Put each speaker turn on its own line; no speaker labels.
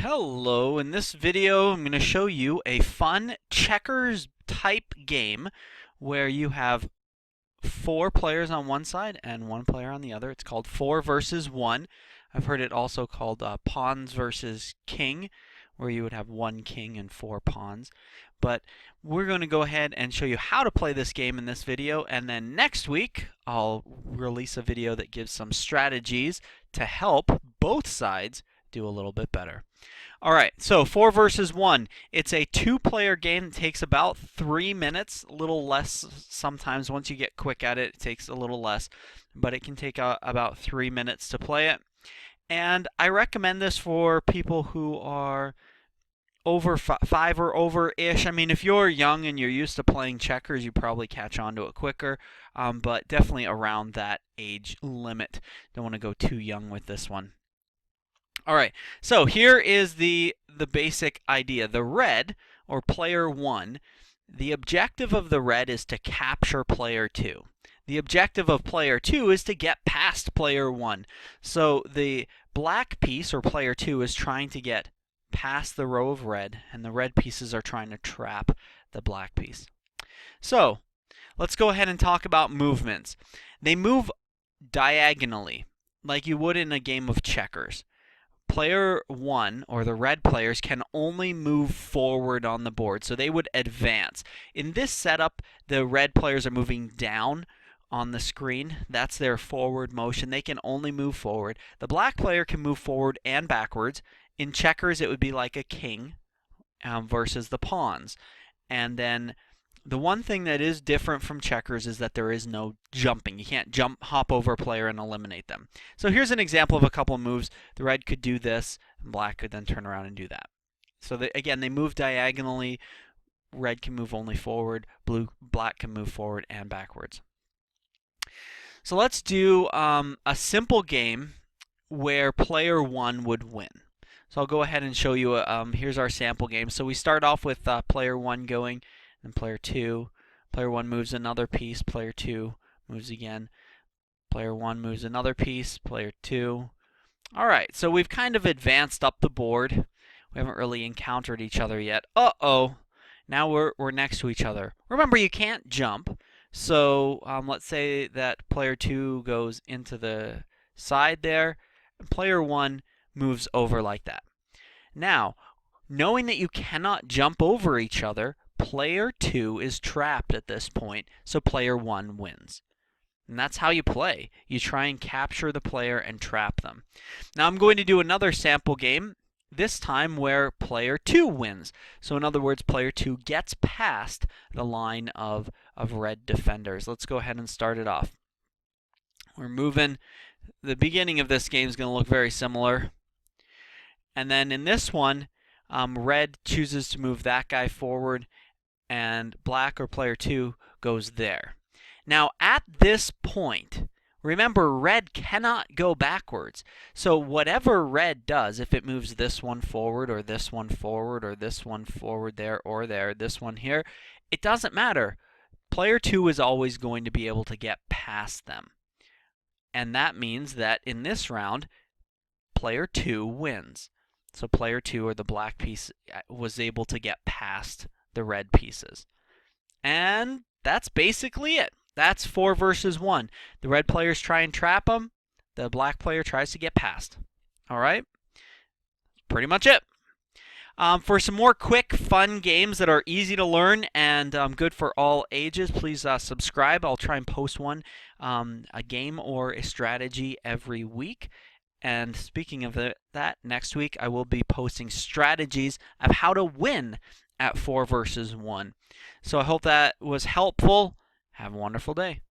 Hello, in this video I'm going to show you a fun checkers type game where you have four players on one side and one player on the other. It's called 4 versus 1. I've heard it also called pawns versus king, where you would have one king and four pawns. But we're going to go ahead and show you how to play this game in this video, and then next week I'll release a video that gives some strategies to help both sides do a little bit better. Alright, so 4 versus 1. It's a two-player game. It takes about 3 minutes, a little less sometimes. Once you get quick at it, it takes a little less, but it can take about 3 minutes to play it. And I recommend this for people who are over 5 or over-ish. I mean, if you're young and you're used to playing checkers, you probably catch on to it quicker, but definitely around that age limit. Don't want to go too young with this one. Alright, so here is the basic idea. The red, or player 1, the objective of the red is to capture player 2. The objective of player 2 is to get past player 1. So the black piece, or player 2, is trying to get past the row of red, and the red pieces are trying to trap the black piece. So let's go ahead and talk about movements. They move diagonally, like you would in a game of checkers. Player 1, or the red players, can only move forward on the board, so they would advance. In this setup, the red players are moving down on the screen. That's their forward motion. They can only move forward. The black player can move forward and backwards. In checkers, it would be like a king versus the pawns. And then the one thing that is different from checkers is that there is no jumping. You can't hop over a player and eliminate them. So here's an example of a couple of moves. The red could do this, and black could then turn around and do that. So again, they move diagonally. Red can move only forward. Black can move forward and backwards. So let's do a simple game where player 1 would win. So I'll go ahead and show you. Here's our sample game. So we start off with player 1 going. And player 2. Player 1 moves another piece. Player 2 moves again. Player 1 moves another piece. Player 2. Alright, so we've kind of advanced up the board. We haven't really encountered each other yet. Uh-oh! Now we're next to each other. Remember, you can't jump. So let's say that player 2 goes into the side there. And player 1 moves over like that. Now, knowing that you cannot jump over each other, player 2 is trapped at this point, so player 1 wins. And that's how you play. You try and capture the player and trap them. Now I'm going to do another sample game, this time where player 2 wins. So in other words, player 2 gets past the line of red defenders. Let's go ahead and start it off. We're moving. The beginning of this game is going to look very similar. And then in this one, red chooses to move that guy forward, and black, or player 2, goes there. Now at this point, remember, red cannot go backwards. So whatever red does, if it moves this one forward, or this one forward, or this one forward there, or there, this one here, it doesn't matter. Player 2 is always going to be able to get past them. And that means that in this round, player 2 wins. So player 2, or the black piece, was able to get past the red pieces. And that's basically it. That's 4 versus 1. The red players try and trap them. The black player tries to get past. Alright? Pretty much it. For some more quick, fun games that are easy to learn and good for all ages, please subscribe. I'll try and post one, a game or a strategy every week. And speaking of that, next week I will be posting strategies of how to win at 4 versus 1. So I hope that was helpful. Have a wonderful day.